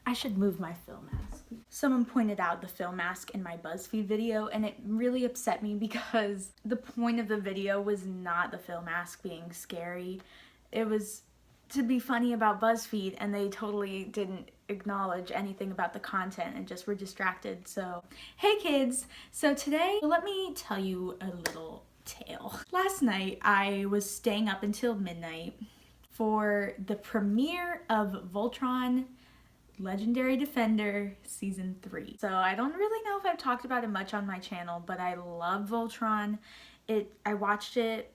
I should move my film mask. Someone pointed out the film mask in my BuzzFeed video, and it really upset me because the point of the video was not the film mask being scary. It was to be funny about BuzzFeed, and they totally didn't acknowledge anything about the content and just were distracted. So, hey kids! So today, let me tell you a little tale. Last night, I was staying up until midnight for the premiere of Voltron Legendary Defender Season 3. So I don't really know if I've talked about it much on my channel, but I love Voltron. I watched it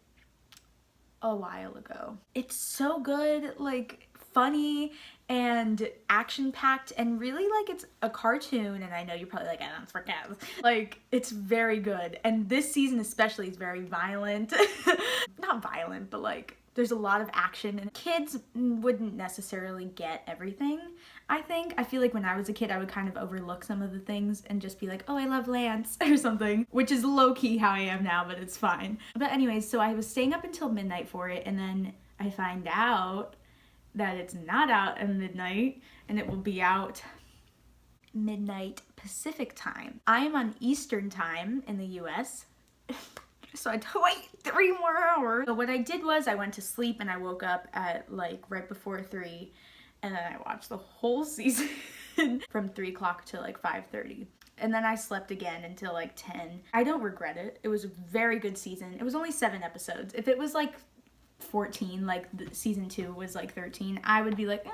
a while ago. It's so good, like funny and action-packed, and really like it's a cartoon, and I know you're probably like, that's for kids. Like, it's very good, and this season especially is very violent. Not violent, but like there's a lot of action, and kids wouldn't necessarily get everything, I think. I feel like when I was a kid, I would kind of overlook some of the things and just be like, oh, I love Lance or something, which is low-key how I am now, but it's fine. But anyways, so I was staying up until midnight for it, and then I find out that it's not out at midnight, and it will be out midnight Pacific time. I am on Eastern time in the US. So I had to wait 3 more hours. So what I did was I went to sleep and I woke up at like right before 3, and then I watched the whole season from 3 o'clock to like 5:30. And then I slept again until like 10. I don't regret it. It was a very good season. It was only 7 episodes. If it was like 14, like season 2 was like 13, I would be like,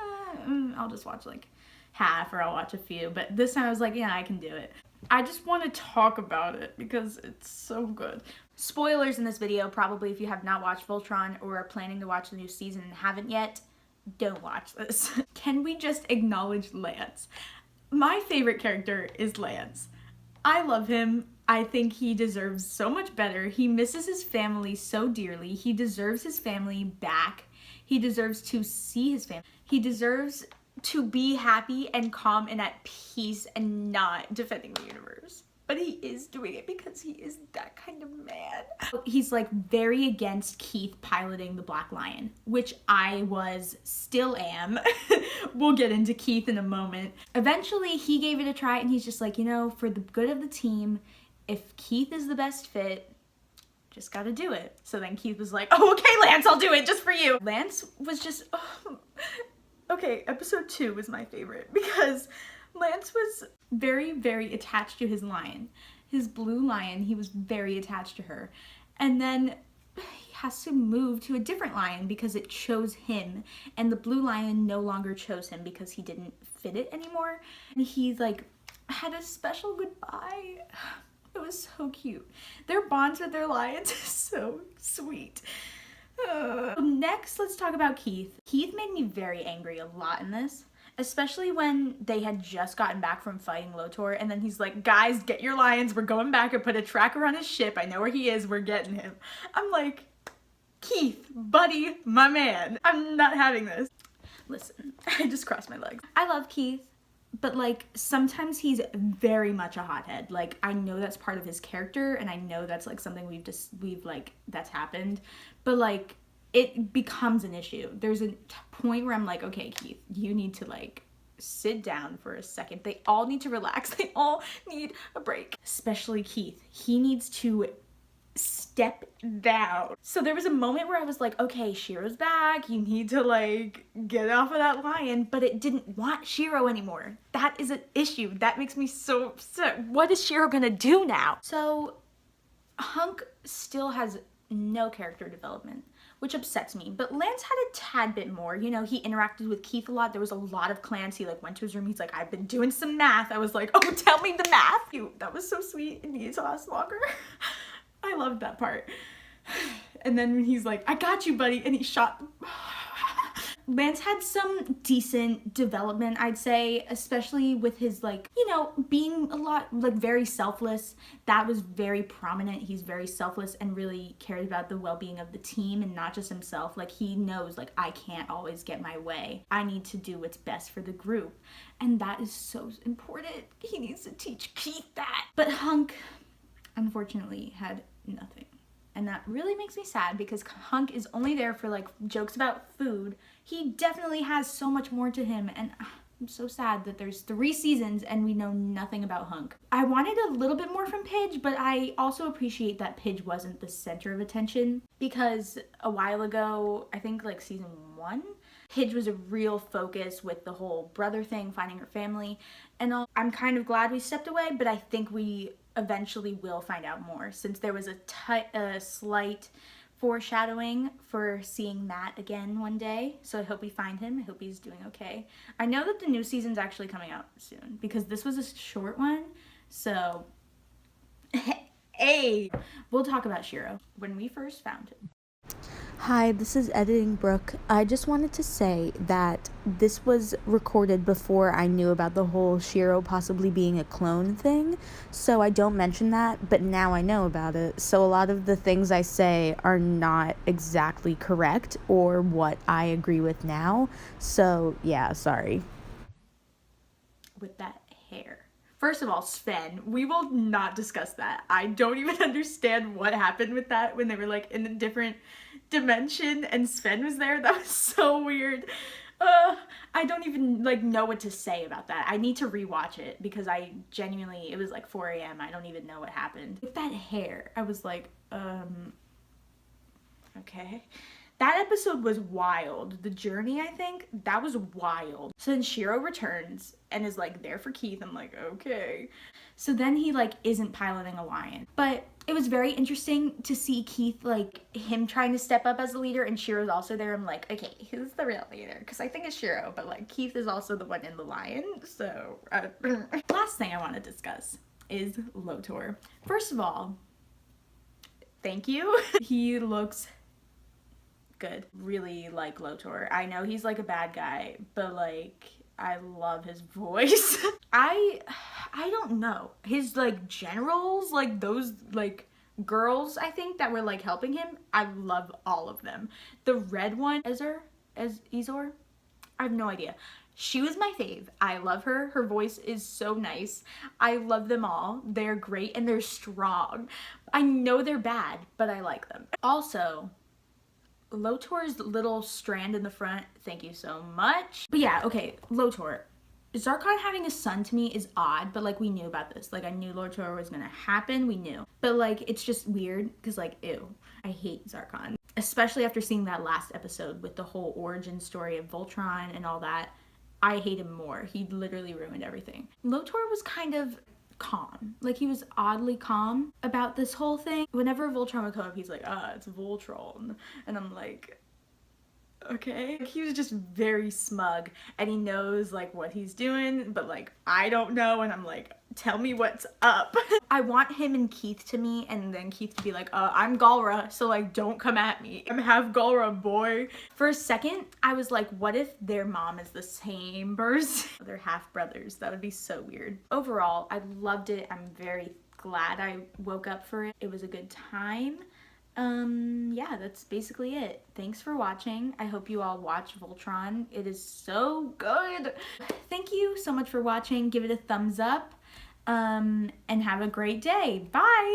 I'll just watch like half, or I'll watch a few. But this time I was like, yeah, I can do it. I just want to talk about it because it's so good. Spoilers in this video, probably if you have not watched Voltron or are planning to watch the new season and haven't yet, don't watch this. Can we just acknowledge Lance? My favorite character is Lance. I love him. I think he deserves so much better. He misses his family so dearly. He deserves his family back. He deserves to see his family. He deserves to be happy and calm and at peace and not defending the universe. But he is doing it because he is that kind of man. He's like very against Keith piloting the Black Lion, which I still am. We'll get into Keith in a moment. Eventually he gave it a try, and he's just like, you know, for the good of the team, if Keith is the best fit, just gotta do it. So then Keith was like, oh, okay, Lance, I'll do it just for you. Lance was just, okay, episode 2 was my favorite because Lance was very, very attached to his lion. His blue lion, he was very attached to her. And then he has to move to a different lion because it chose him. And the blue lion no longer chose him because he didn't fit it anymore. And he like had a special goodbye. It was so cute. Their bonds with their lions is so sweet. Next, let's talk about Keith. Keith made me very angry a lot in this, especially when they had just gotten back from fighting Lotor, and then he's like, guys, get your lions, we're going back and put a tracker on his ship. I know where he is, we're getting him. I'm like, Keith, buddy, my man, I'm not having this. Listen, I just crossed my legs. I love Keith, but like sometimes he's very much a hothead. Like I know that's part of his character, and I know that's like something that's happened, but like it becomes an issue. There's a point where I'm like, okay, Keith, you need to like sit down for a second. They all need to relax. They all need a break. Especially Keith. He needs to step down. So there was a moment where I was like, okay, Shiro's back. You need to like get off of that lion, but it didn't want Shiro anymore. That is an issue. That makes me so upset. What is Shiro gonna do now? So Hunk still has no character development, which upsets me. But Lance had a tad bit more. You know, he interacted with Keith a lot. There was a lot of clans. He like went to his room. He's like, I've been doing some math. I was like, oh, tell me the math. That was so sweet. It needs to last longer. I loved that part. And then when he's like, I got you, buddy, and he shot Lance had some decent development, I'd say, especially with his, like, you know, being a lot, like, very selfless. That was very prominent. He's very selfless and really cares about the well-being of the team and not just himself. Like, he knows, like, I can't always get my way. I need to do what's best for the group. And that is so important. He needs to teach Keith that. But Hunk, unfortunately, had nothing. And that really makes me sad because Hunk is only there for, like, jokes about food. He definitely has so much more to him, and I'm so sad that there's 3 seasons and we know nothing about Hunk. I wanted a little bit more from Pidge, but I also appreciate that Pidge wasn't the center of attention, because a while ago, I think like season 1, Pidge was a real focus with the whole brother thing, finding her family, and all. I'm kind of glad we stepped away, but I think we eventually will find out more, since there was a slight foreshadowing for seeing Matt again one day. So I hope we find him. I hope he's doing okay. I know that the new season's actually coming out soon, because this was a short one. So, hey, we'll talk about Shiro. When we first found him. Hi, this is Editing Brooke. I just wanted to say that this was recorded before I knew about the whole Shiro possibly being a clone thing, so I don't mention that, but now I know about it. So a lot of the things I say are not exactly correct or what I agree with now. So yeah, sorry. With that hair. First of all, Sven, we will not discuss that. I don't even understand what happened with that when they were like in a different dimension and Sven was there. That was so weird. I don't even like know what to say about that. I need to rewatch it, because I genuinely, it was like 4 a.m. I don't even know what happened. With that hair, I was like, okay. That episode was wild. The journey, I think, that was wild. So then Shiro returns and is like there for Keith. I'm like, okay. So then he like isn't piloting a lion. But it was very interesting to see Keith, like him trying to step up as a leader, and Shiro's also there. I'm like, okay, who's the real leader? Because I think it's Shiro, but like Keith is also the one in the lion. So last thing I want to discuss is Lotor. First of all, thank you. He looks good. Really like Lotor. I know he's like a bad guy, but like I love his voice. I don't know. His like generals, like those like girls I think that were like helping him, I love all of them. The red one, Ezor? I have no idea. She was my fave. I love her. Her voice is so nice. I love them all. They're great and they're strong. I know they're bad, but I like them. Also, Lotor's little strand in the front, thank you so much. But yeah, okay, Lotor. Zarkon having a son to me is odd, but like we knew about this. Like I knew Lotor was gonna happen, we knew. But like it's just weird, because like ew, I hate Zarkon. Especially after seeing that last episode with the whole origin story of Voltron and all that. I hate him more. He literally ruined everything. Lotor was kind of calm. Like he was oddly calm about this whole thing. Whenever Voltron would come up, he's like, it's Voltron. And I'm like, okay. He was just very smug, and he knows like what he's doing, but like I don't know, and I'm like, tell me what's up. I want him and Keith to meet, and then Keith to be like, I'm Galra, so like don't come at me. I'm half Galra, boy. For a second, I was like, what if their mom is the same person? They're half brothers. That would be so weird. Overall, I loved it. I'm very glad I woke up for it. It was a good time. Yeah, that's basically it. Thanks for watching. I hope you all watch Voltron. It is so good. Thank you so much for watching. Give it a thumbs up, and have a great day. Bye!